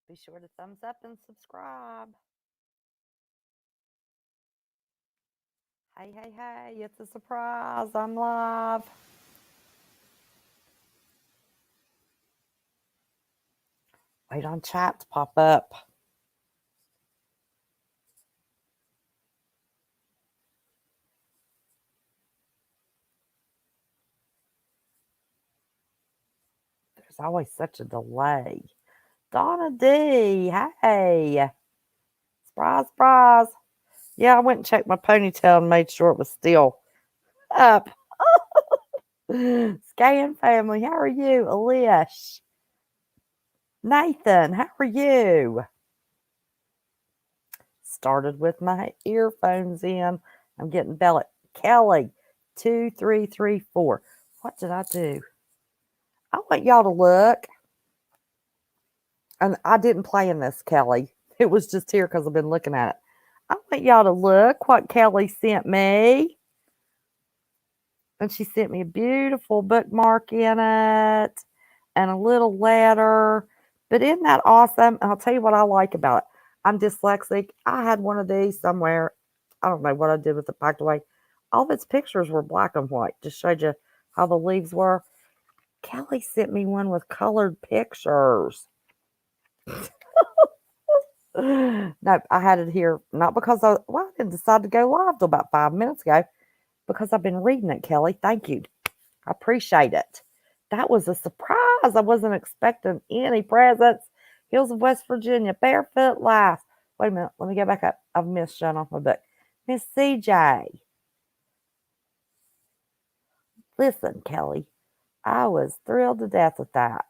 Be sure to thumbs up and subscribe. Hey, hey, hey, it's a surprise. I'm live. Wait on chat to pop up. There's always such a delay. Donna D, hey. Surprise, surprise. Yeah, I went and checked my ponytail and made sure it was still up. Scan family, how are you? Elish. Nathan, how are you? Started with my earphones in. I'm getting Bella. Kelly, 2334. What did I do? I want y'all to look. And I didn't plan this, Kelly. It was just here because I've been looking at it. I want y'all to look what Kelly sent me. And she sent me a beautiful bookmark in it and a little letter. But isn't that awesome? And I'll tell you what I like about it. I'm dyslexic. I had one of these somewhere. I don't know what I did with it packed away. All of its pictures were black and white. Just showed you how the leaves were. Kelly sent me one with colored pictures. No, I had it here not because I didn't decide to go live till about 5 minutes ago because I've been reading it, Kelly. Thank you. I appreciate it. That was a surprise. I wasn't expecting any presents. Hills of West Virginia, Barefoot Life. Wait a minute. Let me go back up. I've missed showing off my book. Miss CJ. Listen, Kelly, I was thrilled to death with that.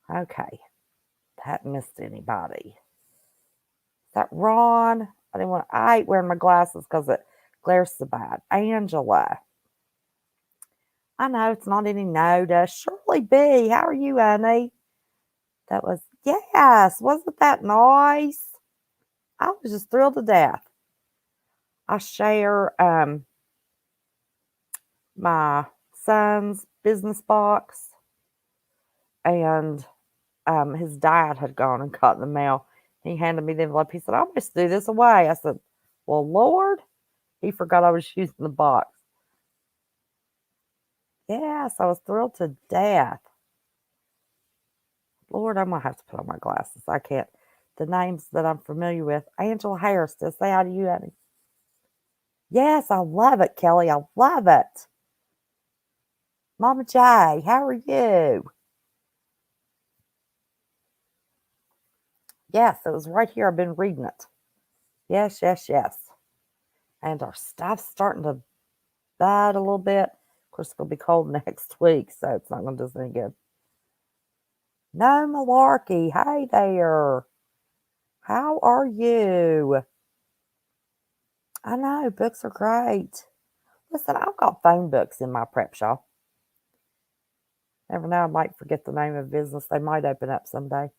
Okay. Hadn't missed anybody. Is that Ron? I hate wearing my glasses because it glares so bad. Angela. I know it's not any notice. Shirley B. How are you, Annie? That was, yes. Wasn't that nice? I was just thrilled to death. I share my son's business box, and his dad had gone and got in the mail. He handed me the envelope. He said, I must threw this away. I said, well, Lord, he forgot I was using the box. Yes, I was thrilled to death. Lord, I'm going to have to put on my glasses. I can't. The names that I'm familiar with. Angela Harris, to say hi to you, Annie. Yes, I love it, Kelly. I love it. Mama J, how are you? Yes, it was right here. I've been reading it. Yes, yes, yes. And our stuff's starting to bud a little bit. Of course, it's going to be cold next week, so it's not going to do us any good. No malarkey. Hey there. How are you? I know, books are great. Listen, I've got phone books in my prep shop. Never know, I might forget the name of business. They might open up someday.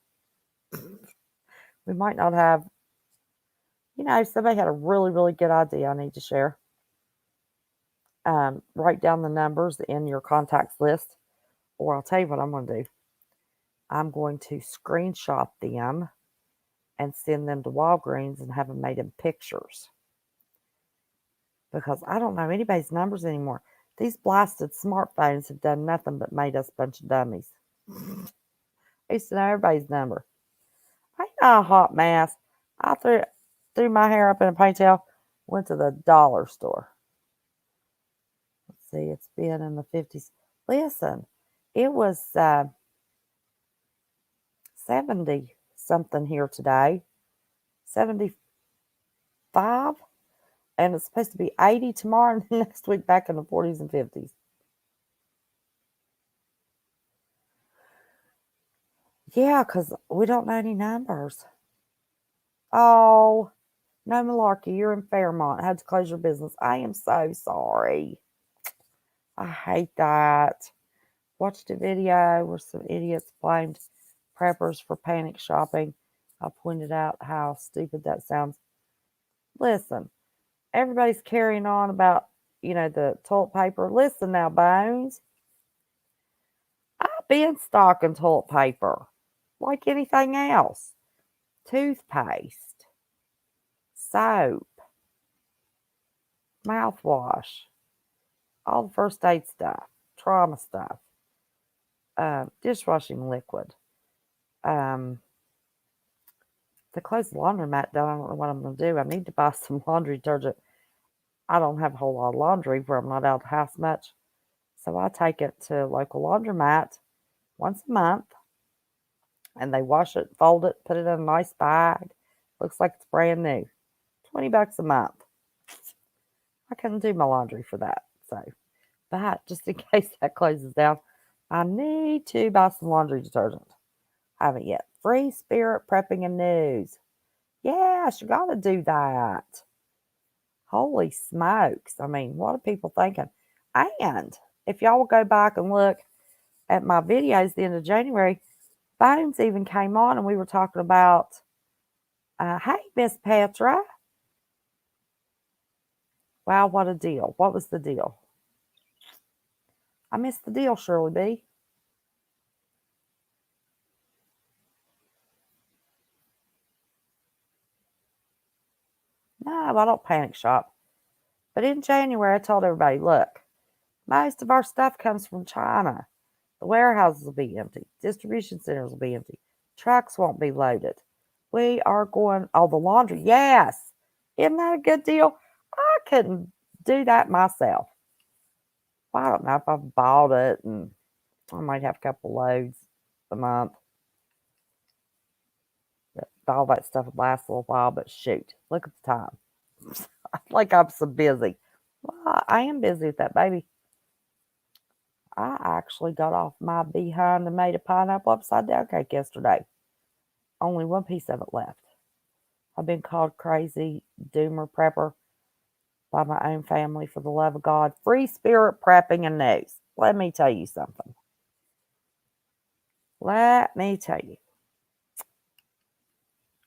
We might not have, somebody had a really, really good idea I need to share. Write down the numbers in your contacts list, or I'll tell you what I'm going to do. I'm going to screenshot them and send them to Walgreens and have them made in pictures. Because I don't know anybody's numbers anymore. These blasted smartphones have done nothing but made us a bunch of dummies. I used to know everybody's number. I ain't not a hot mess. I threw my hair up in a ponytail, went to the dollar store. Let's see, it's been in the 50s. Listen, it was 70 something here today. 75, and it's supposed to be 80 tomorrow and next week back in the 40s and 50s. Yeah, because we don't know any numbers. Oh, no malarkey. You're in Fairmont. I had to close your business. I am so sorry. I hate that. Watched a video where some idiots blamed preppers for panic shopping. I pointed out how stupid that sounds. Listen, everybody's carrying on about, the toilet paper. Listen now, Bones. I've been stocking toilet paper. like anything else. Toothpaste, soap, mouthwash, all the first aid stuff, trauma stuff, dishwashing liquid. To close the laundromat down, I don't know what I'm going to do. I need to buy some laundry detergent. I don't have a whole lot of laundry where I'm not out of the house much. So I take it to a local laundromat once a month and they wash it, fold it, put it in a nice bag. Looks like it's brand new. $20 a month. I couldn't do my laundry for that. So, but just in case that closes down, I need to buy some laundry detergent. Haven't yet. Free spirit prepping and news. Yes, you got to do that. Holy smokes. I mean, what are people thinking? And if y'all will go back and look at my videos the end of January, Bones even came on and we were talking about, hey, Miss Petra. Wow, what a deal. What was the deal? I missed the deal, Shirley B. No, I don't panic shop. But in January, I told everybody, look, most of our stuff comes from China. The warehouses will be empty. Distribution centers will be empty. Trucks won't be loaded. We are going, oh, the laundry. Yes. Isn't that a good deal? I couldn't do that myself. Well, I don't know if I've bought it and I might have a couple loads a month. All that stuff would last a little while, but shoot, look at the time. Like I'm so busy. Well, I am busy with that, baby. I actually got off my behind and made a pineapple upside down cake yesterday. Only one piece of it left. I've been called crazy, doomer prepper by my own family for the love of God. Free spirit prepping and news. Let me tell you something. Let me tell you.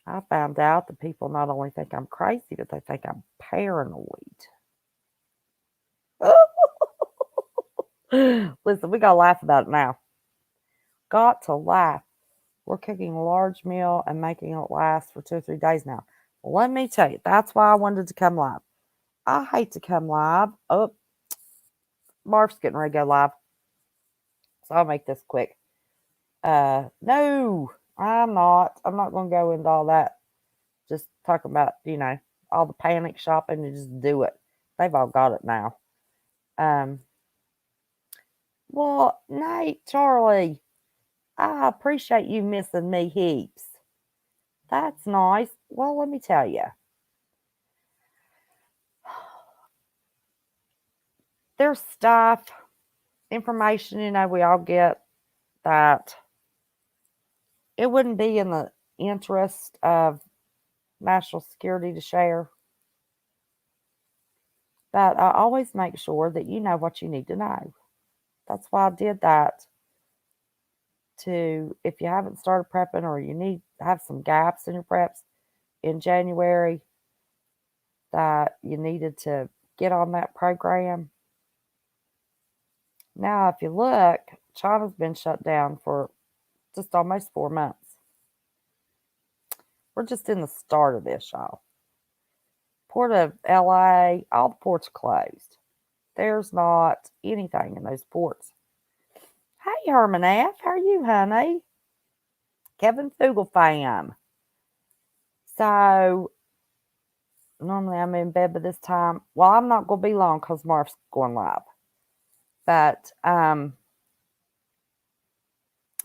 I found out that people not only think I'm crazy, but they think I'm paranoid. Listen, we got to laugh about it now. Got to laugh. We're cooking a large meal and making it last for 2 or 3 days now. Let me tell you, that's why I wanted to come live. I hate to come live. Oh, Mark's getting ready to go live. So I'll make this quick. No, I'm not. I'm not going to go into all that. Just talk about, all the panic shopping and just do it. They've all got it now. Well, Nate, Charlie, I appreciate you missing me heaps. That's nice. Well, let me tell you. There's stuff, information, we all get that it wouldn't be in the interest of national security to share. But I always make sure that you know what you need to know. That's why I did that. If you haven't started prepping or you need to have some gaps in your preps in January, that you needed to get on that program. Now, if you look, China's been shut down for just almost 4 months. We're just in the start of this, y'all. Port of LA, all the ports are closed. There's not anything in those ports. Hey, Herman F., how are you, honey? Kevin Fugelfam. So, normally I'm in bed by this time. Well, I'm not going to be long because Mark's going live. But I'm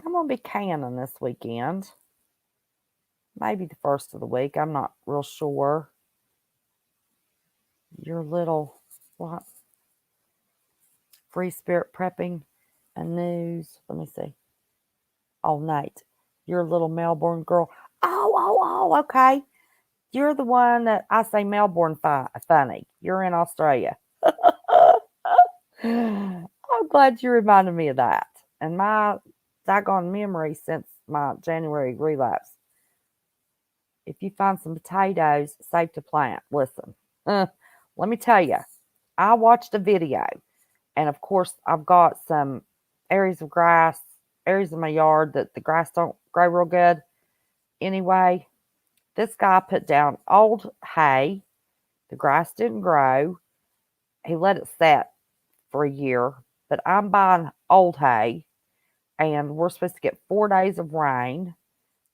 going to be canning this weekend. Maybe the first of the week. I'm not real sure. Your little, what? Free spirit prepping and news. Let me see. Oh, Nate, you're a little Melbourne girl. Oh, okay. You're the one that I say Melbourne funny. You're in Australia. I'm glad you reminded me of that. And my doggone memory since my January relapse. If you find some potatoes safe to plant, listen. Let me tell you, I watched a video, and of course, I've got some areas of grass areas of my yard that the grass don't grow real good. Anyway, this guy put down old hay. The grass didn't grow. He let it set for a year, but I'm buying old hay, and we're supposed to get 4 days of rain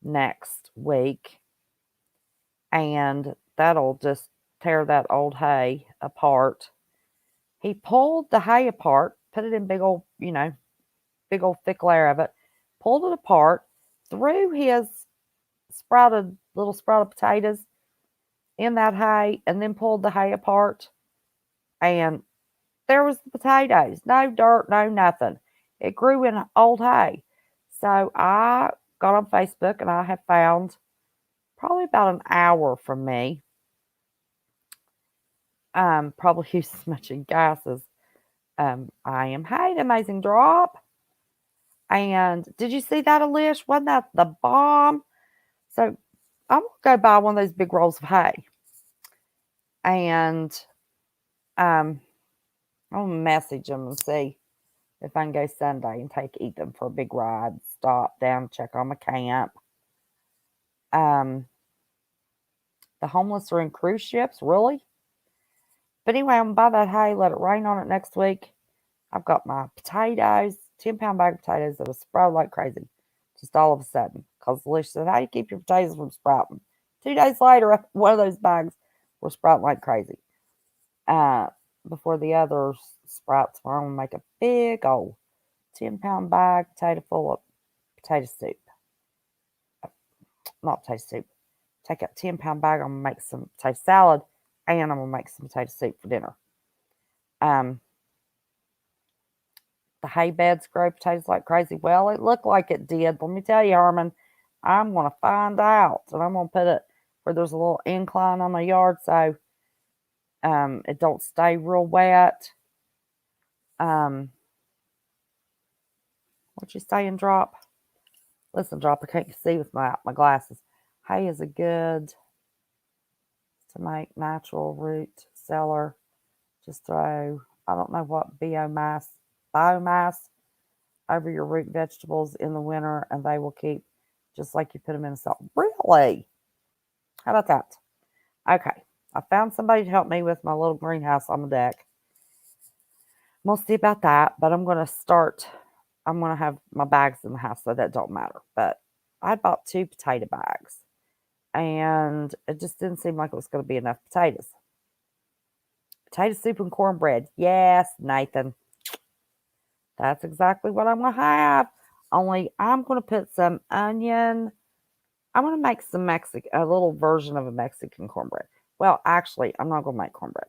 next week, and that'll just tear that old hay apart. He pulled the hay apart, put it in big old thick layer of it, pulled it apart, threw his little sprouted potatoes in that hay, and then pulled the hay apart. And there was the potatoes. No dirt, no nothing. It grew in old hay. So I got on Facebook and I have found probably about an hour from me. Probably used as much in gas as I am. Hey, amazing drop. And did you see that, Alish? Wasn't that the bomb? So I'm gonna go buy one of those big rolls of hay. And I'm gonna message them and see if I can go Sunday and take Ethan for a big ride, stop down, check on my camp. The homeless are in cruise ships, really? But anyway, I'm gonna buy that hay, let it rain on it next week. I've got my potatoes, 10-pound bag of potatoes that have sprouted like crazy, just all of a sudden. Because Alicia said, how do you keep your potatoes from sprouting? 2 days later, one of those bags were sprouting like crazy. Before the other sprouts, I'm going to make a big old 10-pound bag potato full of potato soup. Not potato soup. Take a 10-pound bag. I'm going to make some potato salad, and I'm going to make some potato soup for dinner. The hay beds grow potatoes like crazy. Well, it looked like it did. Let me tell you, Herman, I'm going to find out. And I'm going to put it where there's a little incline on my yard so it don't stay real wet. What you saying, Drop? Listen, Drop, I can't see with my glasses. Hay is a good to make natural root cellar. Just throw, I don't know what biomass over your root vegetables in the winter, and they will keep just like you put them in salt. Really? How about that? Okay. I found somebody to help me with my little greenhouse on the deck. We'll see about that, but I'm going to have my bags in the house, so that don't matter. But I bought 2 potato bags, and it just didn't seem like it was going to be enough potatoes. Potato soup and cornbread. Yes, Nathan. That's exactly what I'm going to have. Only I'm going to put some onion. I'm going to make a little version of a Mexican cornbread. Well, actually, I'm not going to make cornbread.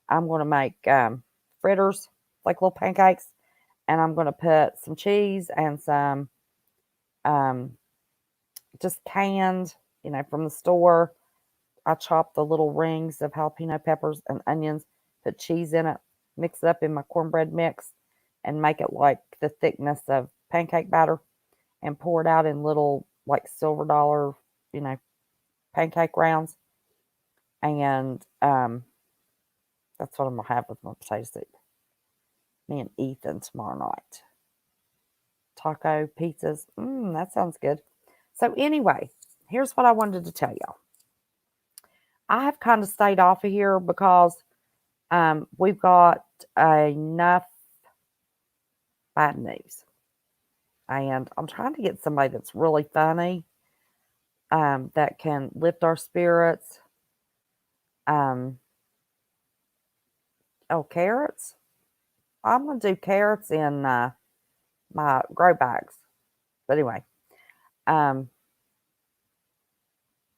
I'm going to make fritters, like little pancakes, and I'm going to put some cheese and some just canned, from the store. I chop the little rings of jalapeno peppers and onions, put cheese in it, mix it up in my cornbread mix, and make it like the thickness of pancake batter, and pour it out in little like silver dollar, pancake rounds. And that's what I'm gonna have with my potato soup. Me and Ethan tomorrow night. Taco pizzas. That sounds good. So anyway, here's what I wanted to tell y'all. I have kind of stayed off of here because we've got enough bad news. And I'm trying to get somebody that's really funny, that can lift our spirits. Carrots. I'm going to do carrots in my grow bags. But anyway,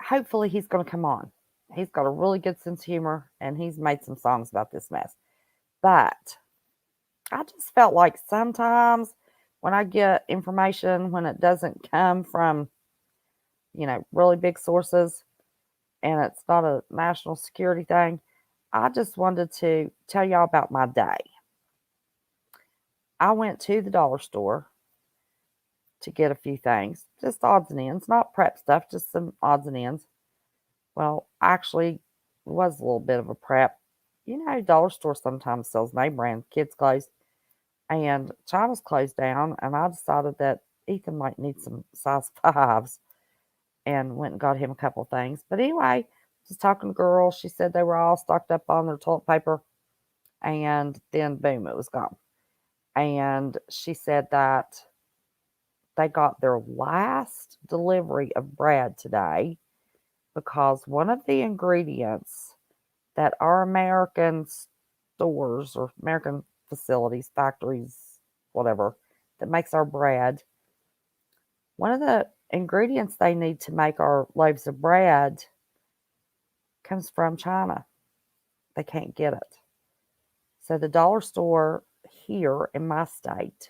hopefully he's going to come on. He's got a really good sense of humor, and he's made some songs about this mess. But I just felt like sometimes when I get information, when it doesn't come from, really big sources, and it's not a national security thing, I just wanted to tell y'all about my day. I went to the dollar store to get a few things, just odds and ends, not prep stuff, just some odds and ends. Well, actually, it was a little bit of a prep. Dollar store sometimes sells name brand kids' clothes, and China's closed down, and I decided that Ethan might need some size fives, and went and got him a couple things. But anyway, just talking to girl, she said they were all stocked up on their toilet paper, and then boom, it was gone. And she said that they got their last delivery of bread today because one of the ingredients that our American stores or American facilities, factories, whatever, that makes our bread, one of the ingredients they need to make our loaves of bread comes from China. They can't get it. So the dollar store here in my state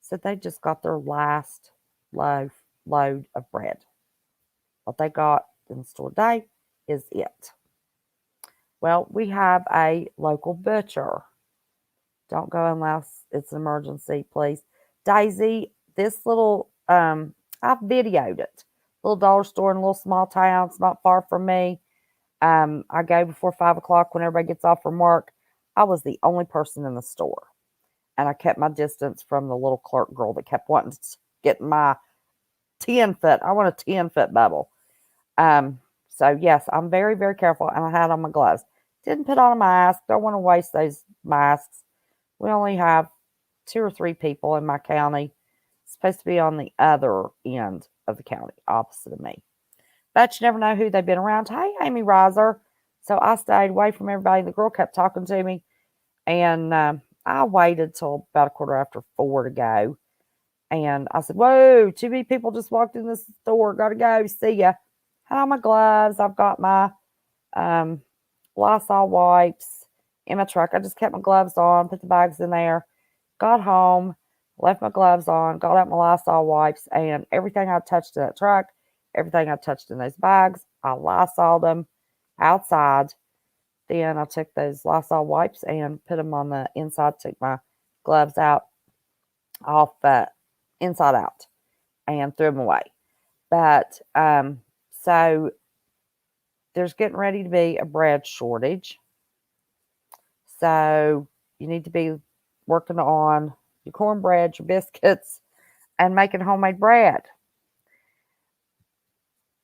said they just got their last load of bread. What they got in the store today is it. Well, we have a local butcher. Don't go unless it's an emergency, please. Daisy, this little, I've videoed it. Little dollar store in a little small town. It's not far from me. I go before 5 o'clock when everybody gets off from work. I was the only person in the store. And I kept my distance from the little clerk girl that kept wanting to get my 10 foot. I want a 10-foot bubble. So yes, I'm very, very careful, and I had on my gloves. Didn't put on a mask. Don't want to waste those masks. We only have 2 or 3 people in my county. It's supposed to be on the other end of the county, opposite of me. But you never know who they've been around. Hey, Amy Riser. So I stayed away from everybody. The girl kept talking to me, and I waited till about a quarter after 4 to go. And I said, whoa, too many people just walked in the store. Gotta go. See ya. Had on my gloves. I've got my um, Lysol wipes in my truck. I just kept my gloves on, put the bags in there, got home, left my gloves on, got out my Lysol wipes, and everything I touched in that truck, everything I touched in those bags, I Lysoled them outside. Then I took those Lysol wipes and put them on the inside, took my gloves out, off inside out, and threw them away. But so there's getting ready to be a bread shortage. So you need to be working on your cornbread, your biscuits, and making homemade bread.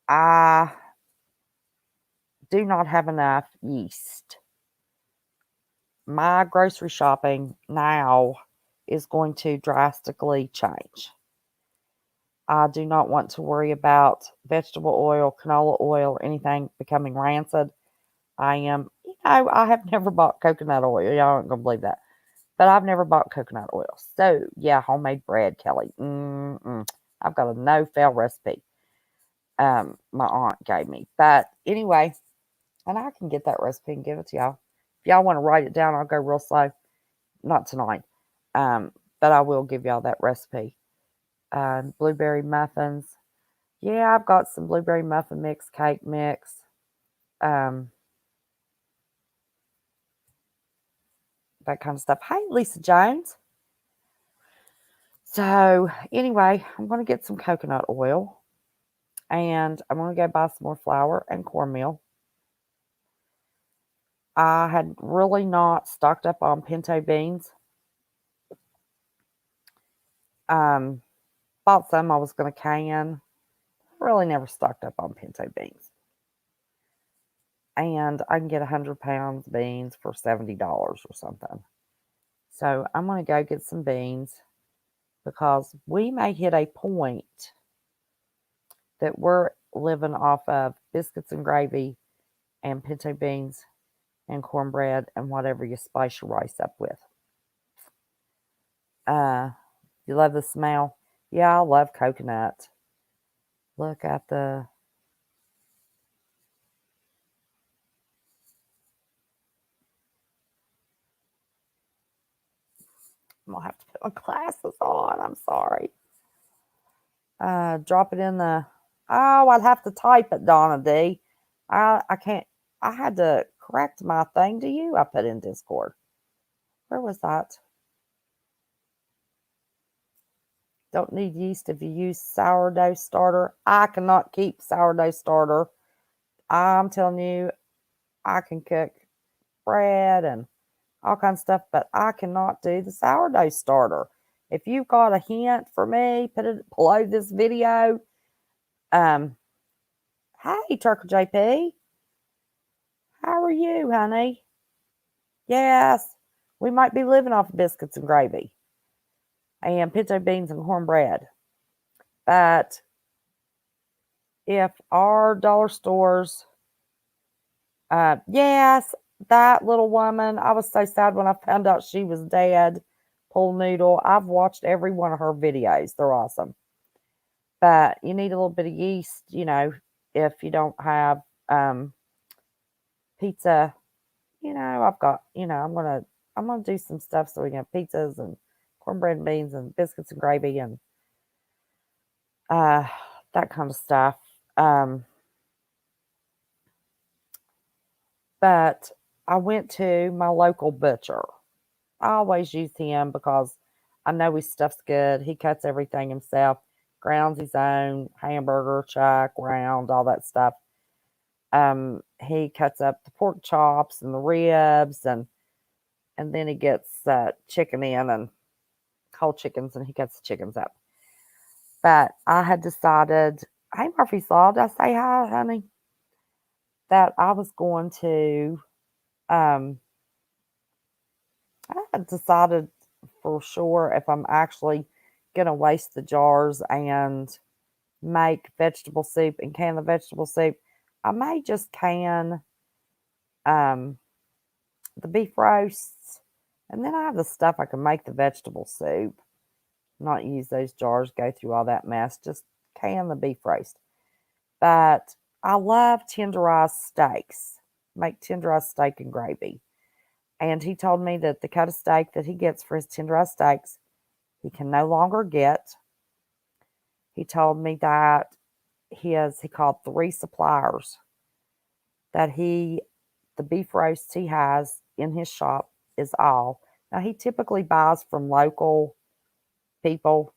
I do not have enough yeast. My grocery shopping now is going to drastically change. I do not want to worry about vegetable oil, canola oil, or anything becoming rancid. I have never bought coconut oil. Y'all aren't going to believe that. But I've never bought coconut oil. So, yeah, homemade bread, Kelly. I've got a no-fail recipe my aunt gave me. But anyway, and I can get that recipe and give it to y'all. If y'all want to write it down, I'll go real slow. Not tonight. But I will give y'all that recipe. Blueberry muffins. Yeah, I've got some blueberry muffin mix, cake mix. That kind of stuff. Hey, Lisa Jones. So, anyway, I'm going to get some coconut oil. And I'm going to go buy some more flour and cornmeal. I had really not stocked up on pinto beans. Bought some I was going to can. Really never stocked up on pinto beans. And I can get 100 pounds beans for $70 or something. So I'm going to go get some beans because we may hit a point that we're living off of biscuits and gravy and pinto beans and cornbread and whatever you spice your rice up with. You love the smell? Yeah, I love coconut. Look at the I'm gonna have to put my glasses on. I'm sorry. Drop it in the. Oh, I'd have to type it, Donna D. I can't. I had to correct my thing to you. I put in Discord. Where was that? Don't need yeast if you use sourdough starter. I cannot keep sourdough starter. I'm telling you, I can cook bread and all kinds of stuff, but I cannot do the sourdough starter. If you've got a hint for me, put it below this video. Hey, Turkle JP. How are you, honey? Yes, we might be living off of biscuits and gravy and pinto beans and cornbread. But if our dollar stores, yes, that little woman, I was so sad when I found out she was dead. Pool Noodle. I've watched every one of her videos. They're awesome. But you need a little bit of yeast, if you don't have pizza. I've got, I'm gonna do some stuff so we can have pizzas and cornbread and beans and biscuits and gravy and that kind of stuff. But I went to my local butcher. I always use him because I know his stuff's good. He cuts everything himself, grounds his own hamburger, chuck, round, all that stuff. He cuts up the pork chops and the ribs, and then he gets chicken in and whole chickens, and he cuts the chickens up. But I had decided, hey Murphy's Law, did I say hi, honey? That I was going to, I had decided for sure if I'm actually going to waste the jars and make vegetable soup and can the vegetable soup, I may just can the beef roasts, and then I have the stuff I can make the vegetable soup, not use those jars, go through all that mess, just can the beef roast. But I love tenderized steaks, make tenderized steak and gravy. And he told me that the cut of steak that he gets for his tenderized steaks, he can no longer get. He told me that he called 3 suppliers that the beef roasts he has in his shop is all. Now he typically buys from local people,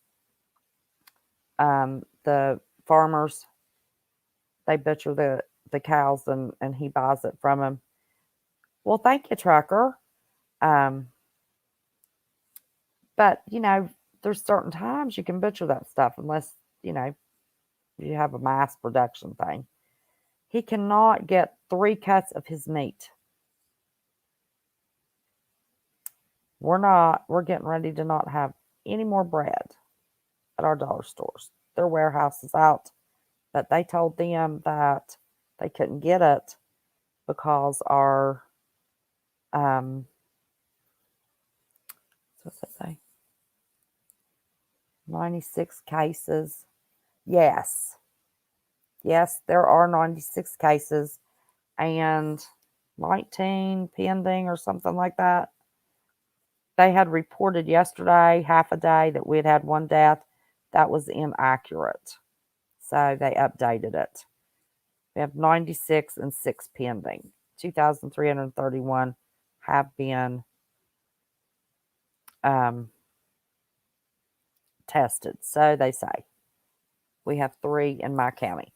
the farmers. They butcher the cows and he buys it from them. Well, thank you, trucker. But there's certain times you can butcher that stuff unless you have a mass production thing. He cannot get 3 cuts of his meat. We're getting ready to not have any more bread at our dollar stores. Their warehouse is out, but they told them that they couldn't get it because our what's that say? 96 cases. Yes. Yes, there are 96 cases and 19 pending or something like that. They had reported yesterday, half a day, that we had 1 death. That was inaccurate. So they updated it. We have 96 and 6 pending. 2,331 have been tested. So they say. We have 3 in my county.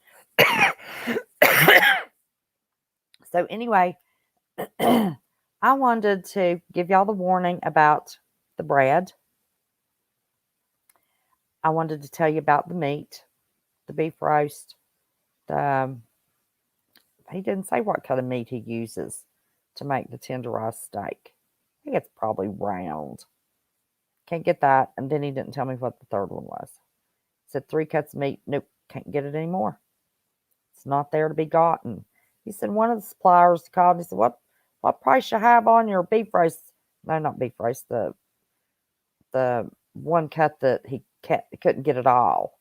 So anyway, I wanted to give y'all the warning about the bread. I wanted to tell you about the meat, the beef roast. He didn't say what kind of meat he uses to make the tenderized steak. I think it's probably round. Can't get that. And then he didn't tell me what the third one was. He said 3 cuts of meat. Nope, can't get it anymore. It's not there to be gotten. He said one of the suppliers called and he said, what price you have on your beef roast? No, not beef roast. The 1 cut that he couldn't get it all.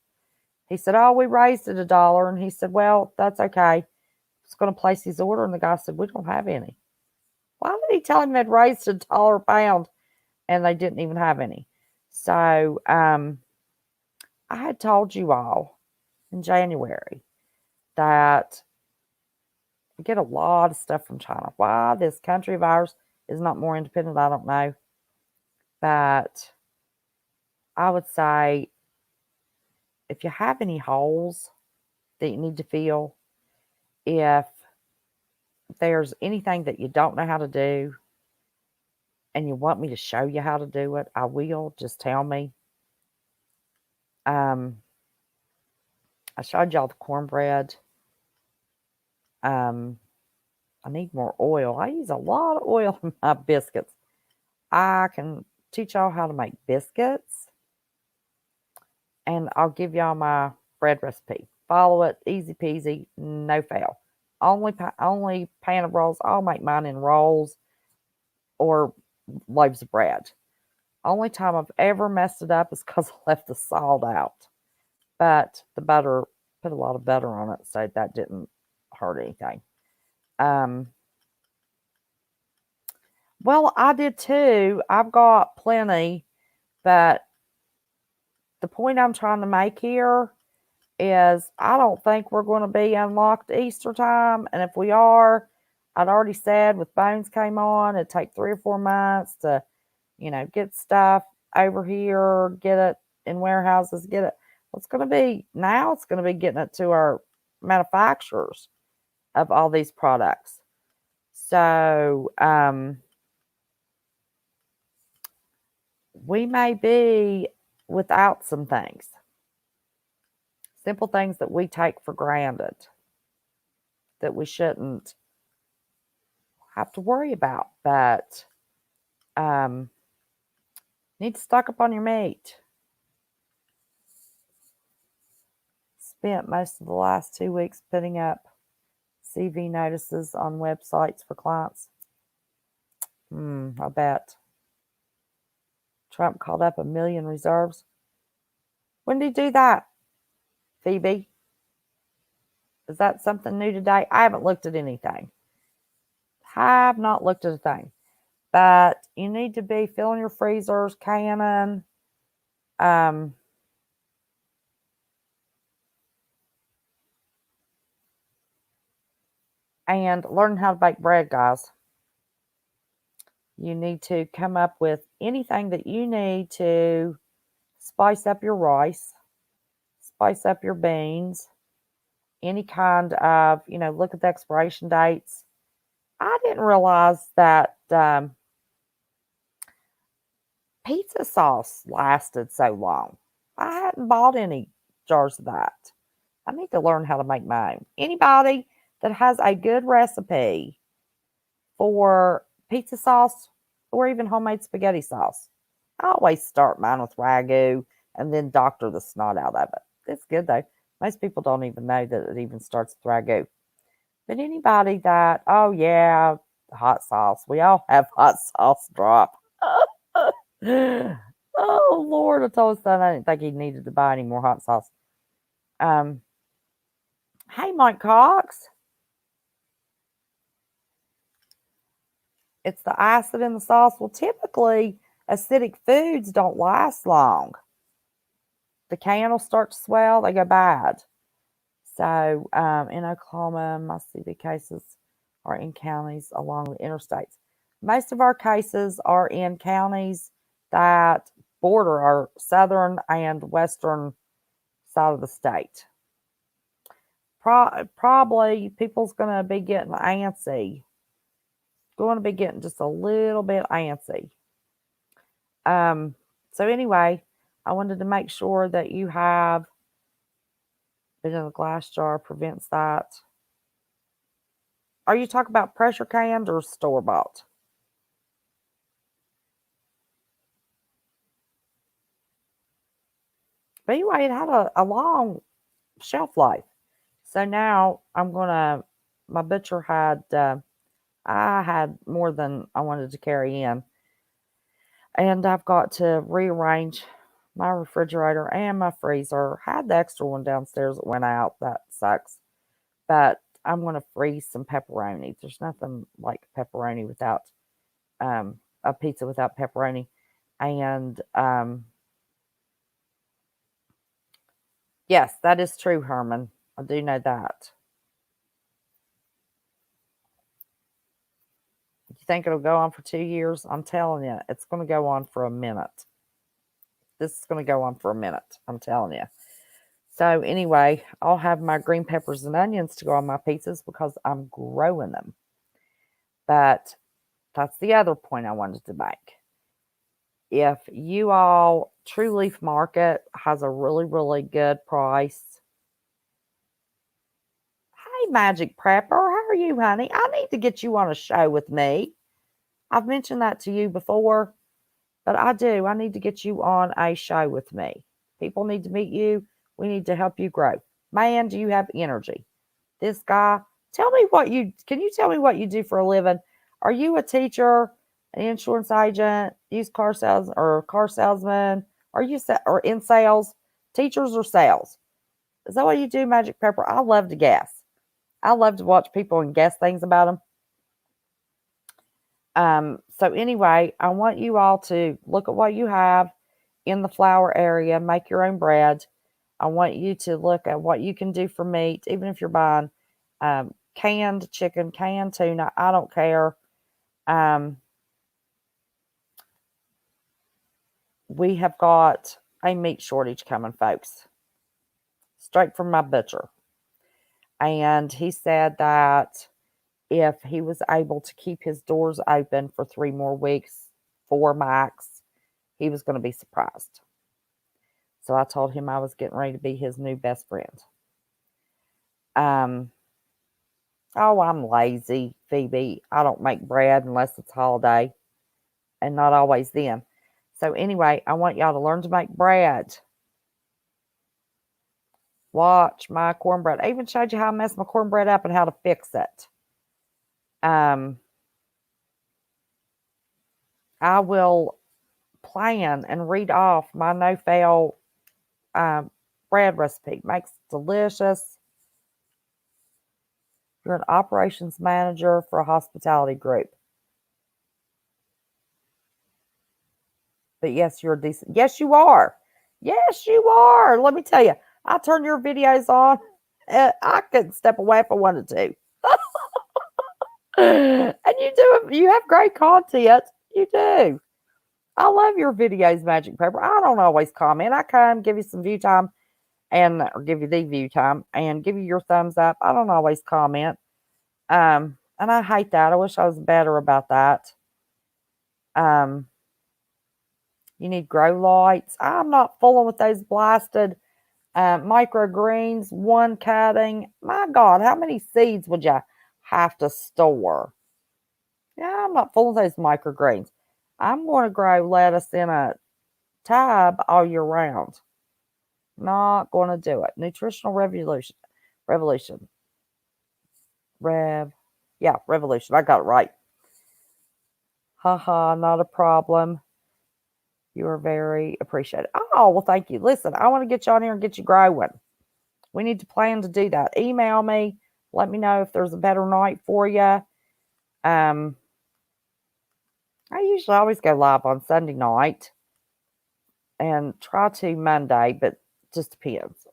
He said, oh, we raised it $1. And he said, well, that's okay. He's going to place his order. And the guy said, we don't have any. Why did he tell him they'd raised $1 a pound and they didn't even have any? So I had told you all in January that we get a lot of stuff from China. Why this country of ours is not more independent, I don't know. But I would say if you have any holes that you need to fill, if there's anything that you don't know how to do and you want me to show you how to do it, I will. Just tell me. I showed y'all the cornbread. I need more oil. I use a lot of oil in my biscuits. I can teach y'all how to make biscuits, and I'll give y'all my bread recipe. Follow it, easy peasy, no fail. Only pan of rolls. I'll make mine in rolls or loaves of bread. Only time I've ever messed it up is because I left the salt out. But the butter, put a lot of butter on it, so that didn't hurt anything. Well, I did too. I've got plenty, but the point I'm trying to make here is I don't think we're going to be unlocked Easter time. And if we are, I'd already said with Bones came on, it'd take 3 or 4 months to, get stuff over here, get it in warehouses, get it. What's going to be now? It's going to be getting it to our manufacturers of all these products. So, we may be without some things. Simple things that we take for granted that we shouldn't have to worry about. But need to stock up on your meat. Spent most of the last 2 weeks putting up CV notices on websites for clients. I bet. Trump called up 1 million reserves. When did he do that, Phoebe? Is that something new today? I haven't looked at anything. Have not looked at a thing. But you need to be filling your freezers, canning. And learn how to bake bread, guys. You need to come up with anything that you need to spice up your rice, spice up your beans, any kind of, look at the expiration dates. I didn't realize that pizza sauce lasted so long. I hadn't bought any jars of that. I need to learn how to make mine. Anybody that has a good recipe for pizza sauce or even homemade spaghetti sauce, I always start mine with ragu and then doctor the snot out of it. It's good though. Most people don't even know that it even starts with ragu. But anybody that, oh yeah, hot sauce. We all have hot sauce drop. Oh Lord, I told his son I didn't think he needed to buy any more hot sauce. Hey, Mike Cox. It's the acid in the sauce. Well, typically acidic foods don't last long. The can will start to swell, they go bad. So in Oklahoma, my CV cases are in counties along the interstates. Most of our cases are in counties that border our southern and western side of the state. Probably people's going to be getting antsy. Going to be getting just a little bit antsy. So anyway, I wanted to make sure that you have it in a glass jar, prevents that. Are you talking about pressure canned or store bought? But anyway, it had a long shelf life. So now my butcher had, I had more than I wanted to carry in. And I've got to rearrange my refrigerator and my freezer. Had the extra one downstairs that went out. That sucks. But I'm going to freeze some pepperoni. There's nothing like pepperoni without, a pizza without pepperoni. And, yes, that is true, Herman. I do know that. You think it'll go on for 2 years? I'm telling you, it's going to go on for a minute. This is going to go on for a minute. I'm telling you. So anyway, I'll have my green peppers and onions to go on my pizzas because I'm growing them. But that's the other point I wanted to make. if you all, True Leaf Market has a really, really good price. Hey, Magic Prepper, how are you, honey? I need to get you on a show with me. I've mentioned that to you before, but I do. I need to get you on a show with me. People need to meet you. We need to help you grow. Man, do you have energy? This guy, can you tell me what you do for a living? Are you a teacher, an insurance agent, used car sales or car salesman? Are you or in sales, teachers or sales? Is that what you do, Magic Pepper? I love to guess. I love to watch people and guess things about them. So anyway, I want you all to look at what you have in the flour area, make your own bread. I want you to look at what you can do for meat, even if you're buying canned chicken, canned tuna, I don't care. We have got a meat shortage coming, folks, straight from my butcher. And he said that if he was able to keep his doors open for 3 more weeks, 4 max, he was going to be surprised. So I told him I was getting ready to be his new best friend. Oh, I'm lazy, Phoebe. I don't make bread unless it's holiday, and not always then. So anyway, I want y'all to learn to make bread. Watch my cornbread. I even showed you how I messed my cornbread up and how to fix it. I will plan and read off my no-fail bread recipe. Makes delicious. You're an operations manager for a hospitality group. But yes, you're decent. Yes, you are. Yes, you are. Let me tell you, I turn your videos on. I couldn't step away if I wanted to. And you have great content. You do. I love your videos, Magic Pepper. I don't always comment. I come give you some view time or give you the view time and give you your thumbs up. I don't always comment. And I hate that. I wish I was better about that. You need grow lights. I'm not fooling with those blasted microgreens, one cutting. My God, how many seeds would you have to store? Yeah, I'm not fooling with those microgreens. I'm going to grow lettuce in a tub all year round. Not going to do it. Nutritional revolution. Revolution. Revolution. I got it right. Haha, not a problem. You are very appreciated. Oh, well, thank you. Listen, I want to get you on here and get you growing. We need to plan to do that. Email me. Let me know if there's a better night for you. I usually always go live on Sunday night and try to Monday, but just depends.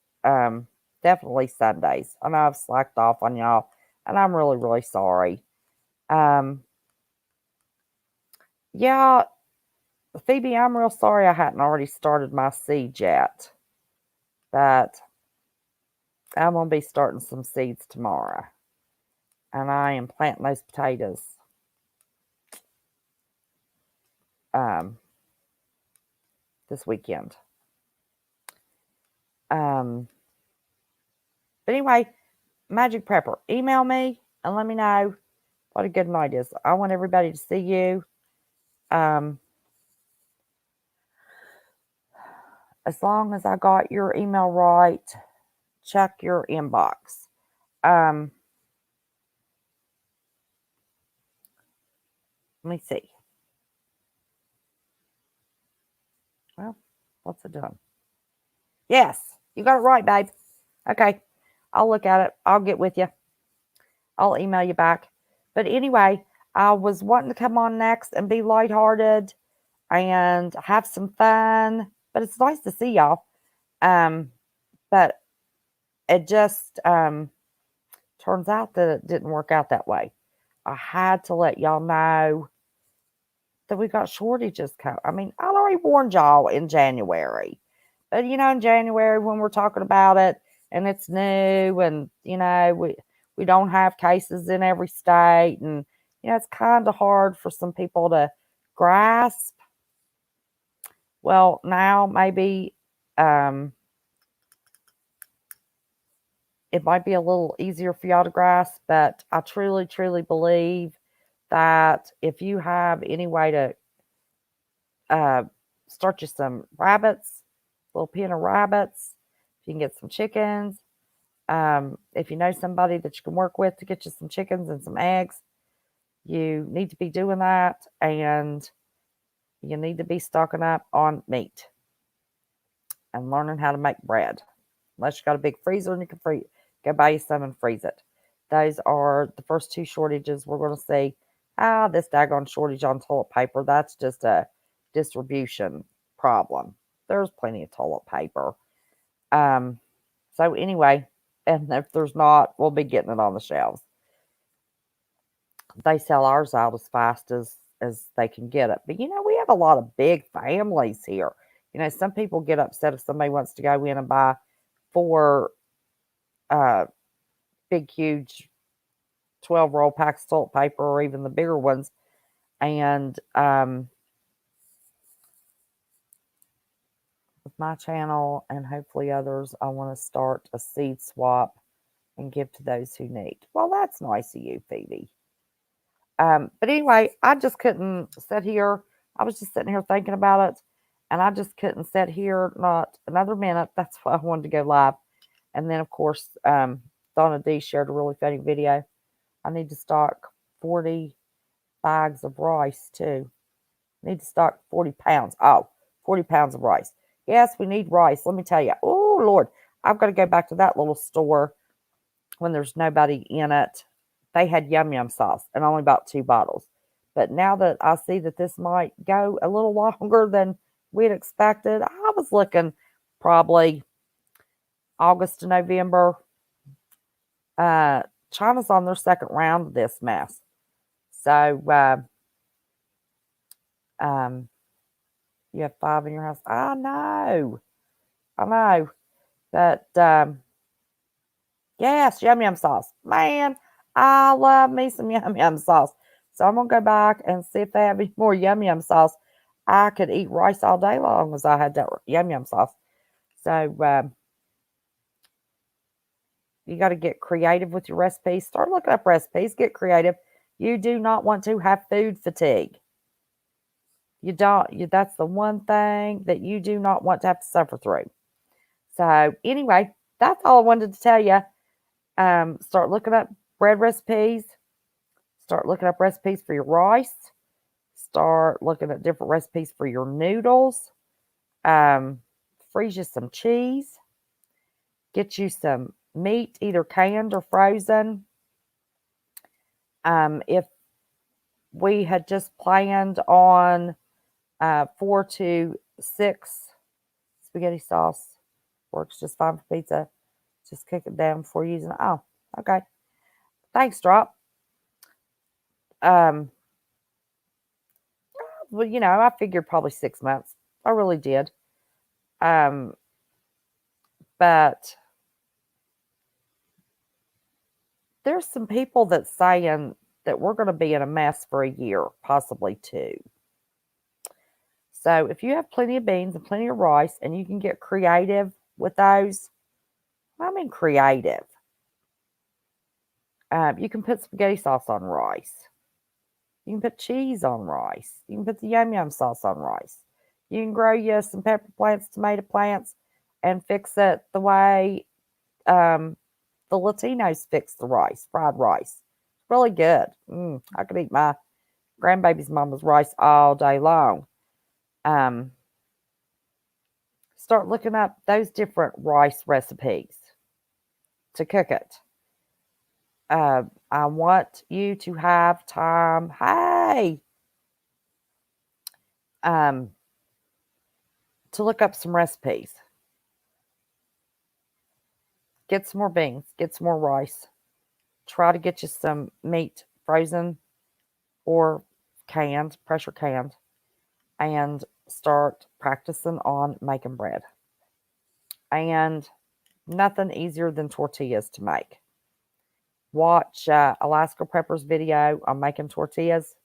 Definitely Sundays. I know I've slacked off on y'all, and I'm really, really sorry. Yeah, Phoebe, I'm real sorry I hadn't already started my seed yet, but I'm going to be starting some seeds tomorrow, and I am planting those potatoes. This weekend. But anyway, Magic Prepper, email me and let me know what a good night is. I want everybody to see you. As long as I got your email right, check your inbox. Let me see. Well, what's it doing? Yes, you got it right, babe. Okay, I'll look at it. I'll get with you. I'll email you back. But anyway, I was wanting to come on next and be lighthearted and have some fun. But it's nice to see y'all. But it just turns out that it didn't work out that way. I had to let y'all know that we got shortages coming. I mean, I already warned y'all in January. But in January when we're talking about it and it's new and we don't have cases in every state and it's kind of hard for some people to grasp. Well, now maybe it might be a little easier for y'all to grasp, but I truly, truly believe that if you have any way to uh, start you some rabbits, little pen of rabbits, if you can get some chickens, if you know somebody that you can work with to get you some chickens and some eggs, you need to be doing that, and you need to be stocking up on meat and learning how to make bread. Unless you got a big freezer and you can go buy you some and freeze it. Those are the first two shortages we're going to see. This daggone shortage on toilet paper, that's just a distribution problem. There's plenty of toilet paper. So anyway, and if there's not, we'll be getting it on the shelves. They sell ours out as fast as they can get it. But we have a lot of big families here. Some people get upset if somebody wants to go in and buy 4 big, huge 12-roll packs of toilet paper, or even the bigger ones. And with my channel and hopefully others, I want to start a seed swap and give to those who need. Well, that's nice of you, Phoebe. But anyway, I just couldn't sit here. I was just sitting here thinking about it, and I just couldn't sit here not another minute. That's why I wanted to go live. And then, of course, Donna D shared a really funny video. I need to stock 40 bags of rice, too. I need to stock 40 pounds. Oh, 40 pounds of rice. Yes, we need rice. Let me tell you. Oh, Lord. I've got to go back to that little store when there's nobody in it. They had yum yum sauce and only about 2 bottles. But now that I see that this might go a little longer than we'd expected, I was looking probably August to November. China's on their second round of this mess. So, you have 5 in your house. I know. But, yes, yum yum sauce. Man, I love me some yum yum sauce. So I'm going to go back and see if they have any more yum yum sauce. I could eat rice all day long as I had that yum yum sauce. So you got to get creative with your recipes. Start looking up recipes. Get creative. You do not want to have food fatigue. You don't. That's the one thing that you do not want to have to suffer through. So anyway, that's all I wanted to tell you. Start looking up bread recipes. Start looking up recipes for your rice. Start looking at different recipes for your noodles. Freeze you some cheese. Get you some meat, either canned or frozen. If we had just planned on 4 to 6 spaghetti sauce, works just fine for pizza. Just cook it down before using it. Oh, okay. Thanks, Drop. Well, I figured probably 6 months. I really did. But there's some people that's saying that we're going to be in a mess for a year, possibly 2. So if you have plenty of beans and plenty of rice and you can get creative with those, I mean creative. You can put spaghetti sauce on rice. You can put cheese on rice. You can put the yum yum sauce on rice. You can grow you some pepper plants, tomato plants, and fix it the way the Latinos fix the rice, fried rice. Really good. I could eat my grandbaby's mama's rice all day long. Start looking up those different rice recipes to cook it. I want you to have time. Hey, to look up some recipes. Get some more beans. Get some more rice. Try to get you some meat, frozen or canned, pressure canned, and start practicing on making bread. And nothing easier than tortillas to make. Watch Alaska Prepper's video on making tortillas.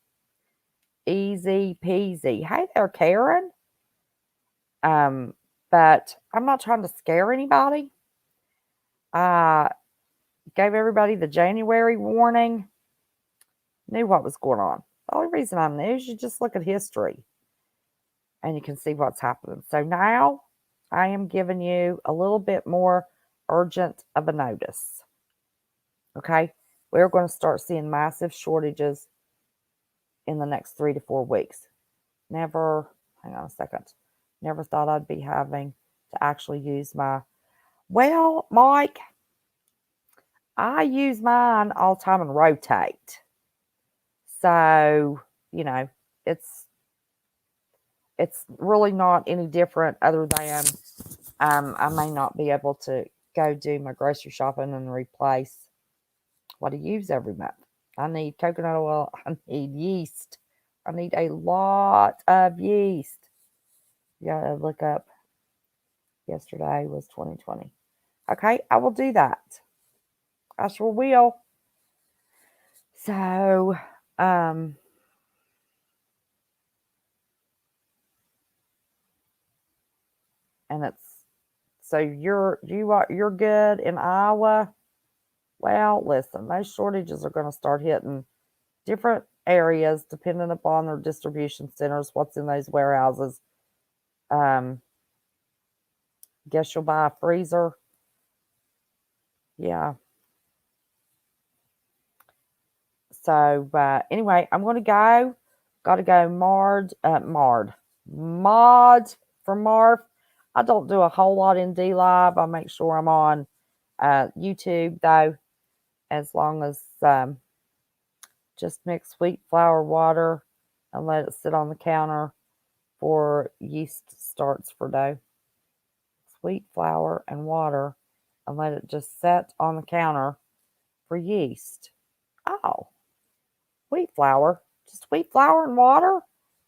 Easy peasy. Hey there, Karen. But I'm not trying to scare anybody. I gave everybody the January warning, knew what was going on. The only reason I knew is you just look at history and you can see what's happening. So now I am giving you a little bit more urgent of a notice. Okay, we're going to start seeing massive shortages in the next 3 to 4 weeks. Never, hang on a second, never thought I'd be having to actually use my, well, Mike, I use mine all the time and rotate. So, you know, it's really not any different other than I may not be able to go do my grocery shopping and replace what I use every month. I need coconut oil. I need yeast. I need a lot of yeast. You gotta look up. Yesterday was 2020. Okay, I will do that. I sure will. So, and it's so you're good in Iowa. Well, listen, those shortages are going to start hitting different areas depending upon their distribution centers, what's in those warehouses. Guess you'll buy a freezer. Yeah. So anyway, I'm going to go. Got to go mod for Marv. I don't do a whole lot in D Live. I make sure I'm on YouTube though, as long as just mix wheat flour water and let it sit on the counter for yeast starts for dough. Wheat flour and water and let it just set on the counter for yeast. Oh, wheat flour. Just wheat flour and water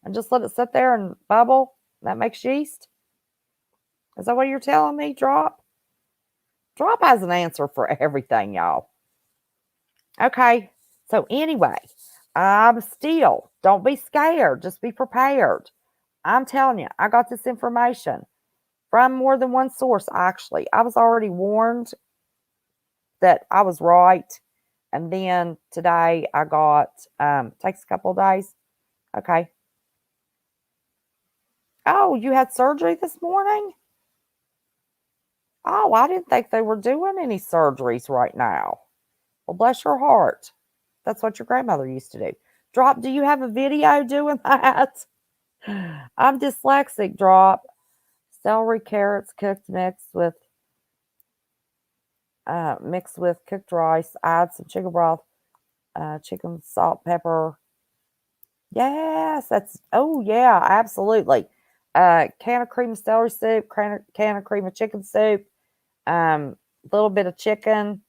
and just let it sit there and bubble. That makes yeast. Is that what you're telling me, Drop? Drop has an answer for everything, y'all. Okay. So anyway, don't be scared. Just be prepared. I'm telling you, I got this information from more than one source, actually. I was already warned that I was right. And then today I got, takes a couple of days. Okay. Oh, you had surgery this morning? Oh, I didn't think they were doing any surgeries right now. Well, bless your heart. That's what your grandmother used to do. Drop, do you have a video doing that? I'm dyslexic, Drop. Celery, carrots, mixed with cooked rice. Add some chicken broth, chicken, salt, pepper. Yes, oh yeah, absolutely. Can of cream of celery soup, can of cream of chicken soup, little bit of chicken.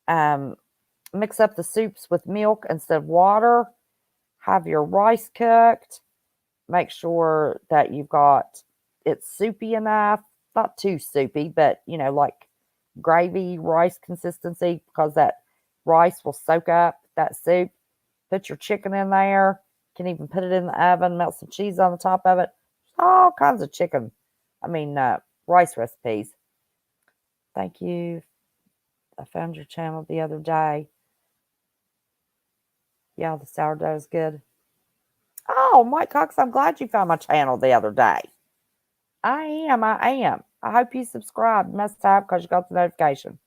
Mix up the soups with milk instead of water. Have your rice cooked. Make sure that you've got it's soupy enough, not too soupy, but like gravy rice consistency, because that rice will soak up that soup. Put your chicken in there. Can even put it in the oven, melt some cheese on the top of it. All kinds of rice recipes. Thank you. I found your channel the other day. Yeah, the sourdough is good. Oh, Mike Cox, I'm glad you found my channel the other day. I am. I hope you subscribed. Must have, because you got the notification.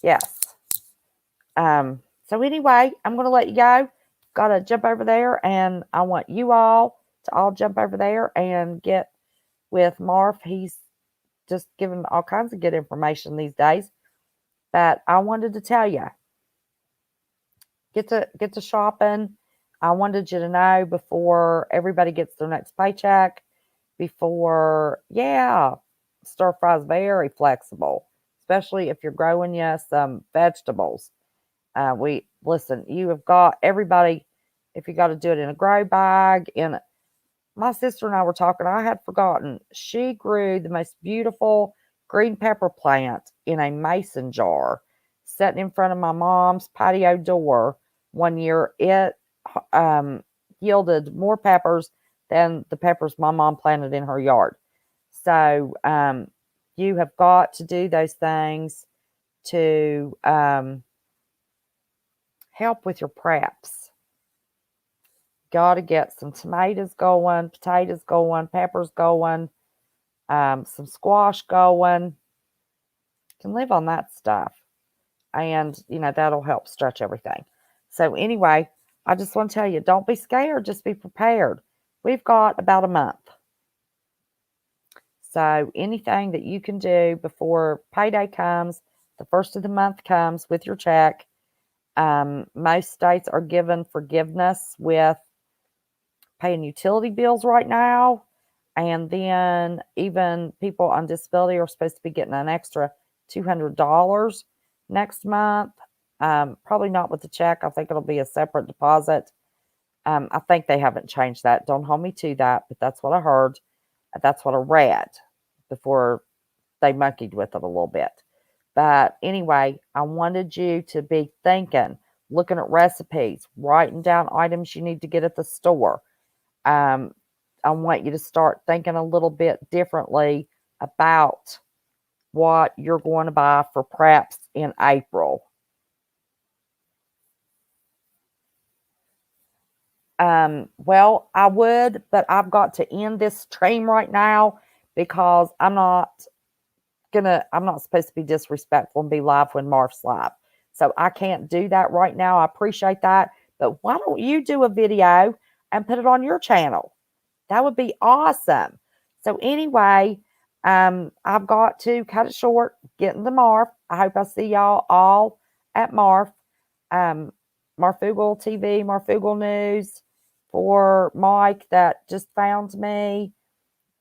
Yes. So anyway, I'm going to let you go. Got to jump over there, and I want you all to all jump over there and get with Marv. He's just giving all kinds of good information these days. But I wanted to tell you, get to shopping. I wanted you to know before everybody gets their next paycheck. Stir fry is very flexible, especially if you're growing some vegetables. You have got everybody. If you got to do it in a grow bag, my sister and I were talking. I had forgotten she grew the most beautiful green pepper plant in a mason jar, sitting in front of my mom's patio door one year. It yielded more peppers than the peppers my mom planted in her yard. So you have got to do those things to help with your preps. Got to get some tomatoes going, potatoes going, peppers going, some squash going. You can live on that stuff. And, that'll help stretch everything. So anyway, I just want to tell you, don't be scared. Just be prepared. We've got about a month. So anything that you can do before payday comes, the first of the month comes with your check. Most states are given forgiveness with paying utility bills right now. And then even people on disability are supposed to be getting an extra $200 next month. Probably not with the check. I think it'll be a separate deposit. I think they haven't changed that. Don't hold me to that, but that's what I heard. That's what I read before they monkeyed with it a little bit. But anyway, I wanted you to be thinking, looking at recipes, writing down items you need to get at the store. I want you to start thinking a little bit differently about what you're going to buy for preps in April. Well, I would, but I've got to end this stream right now because I'm not supposed to be disrespectful and be live when Marv's live. So I can't do that right now. I appreciate that. But why don't you do a video and put it on your channel? That would be awesome. So anyway, I've got to cut it short, get into Marv. I hope I see y'all all at Marv. Marfoogle TV, Marfoogle News, for Mike that just found me.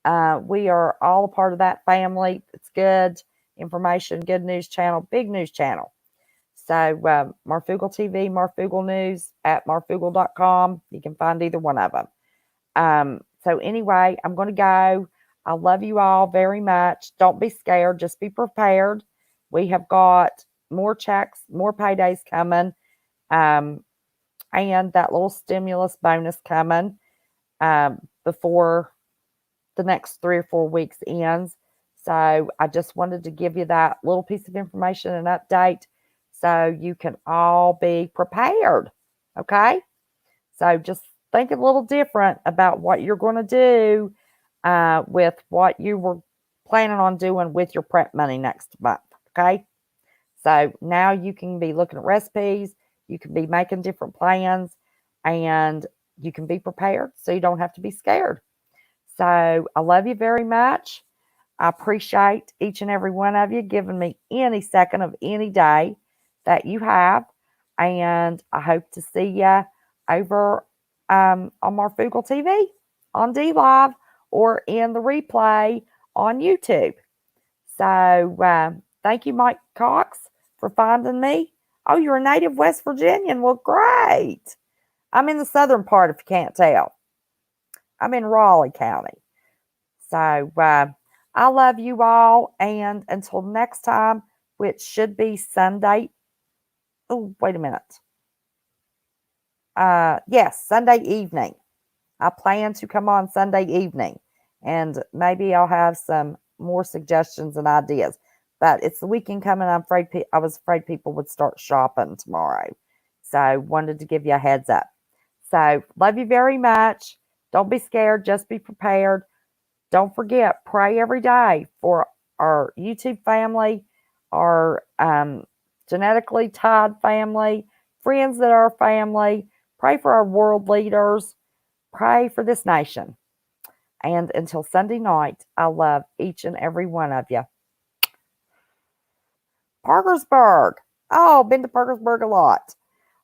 We are all a part of that family. It's good information, good news channel, big news channel. So Marfoogle TV, Marfoogle News at marfoogle.com. You can find either one of them. So anyway, I'm going to go. I love you all very much. Don't be scared. Just be prepared. We have got more checks, more paydays coming. And that little stimulus bonus coming before the next 3 or 4 weeks ends. So I just wanted to give you that little piece of information and update so you can all be prepared. Okay? So just think a little different about what you're going to do with what you were planning on doing with your prep money next month. Okay? So now you can be looking at recipes, you can be making different plans, and you can be prepared so you don't have to be scared. So I love you very much. I appreciate each and every one of you giving me any second of any day that you have. And I hope to see you over on Marfoogle TV, on DLive, or in the replay on YouTube. So thank you, Mike Cox, for finding me. Oh, you're a native West Virginian. Well, great. I'm in the southern part, if you can't tell. I'm in Raleigh County. So I love you all. And until next time, which should be Sunday. Oh, wait a minute. Yes, Sunday evening. I plan to come on Sunday evening. And maybe I'll have some more suggestions and ideas. But it's the weekend coming. I was afraid people would start shopping tomorrow. So wanted to give you a heads up. So love you very much. Don't be scared. Just be prepared. Don't forget, pray every day for our YouTube family, our genetically tied family, friends that are family. Pray for our world leaders. Pray for this nation. And until Sunday night, I love each and every one of you. Parkersburg. Oh, been to Parkersburg a lot.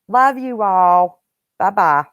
Love you all. Bye-bye.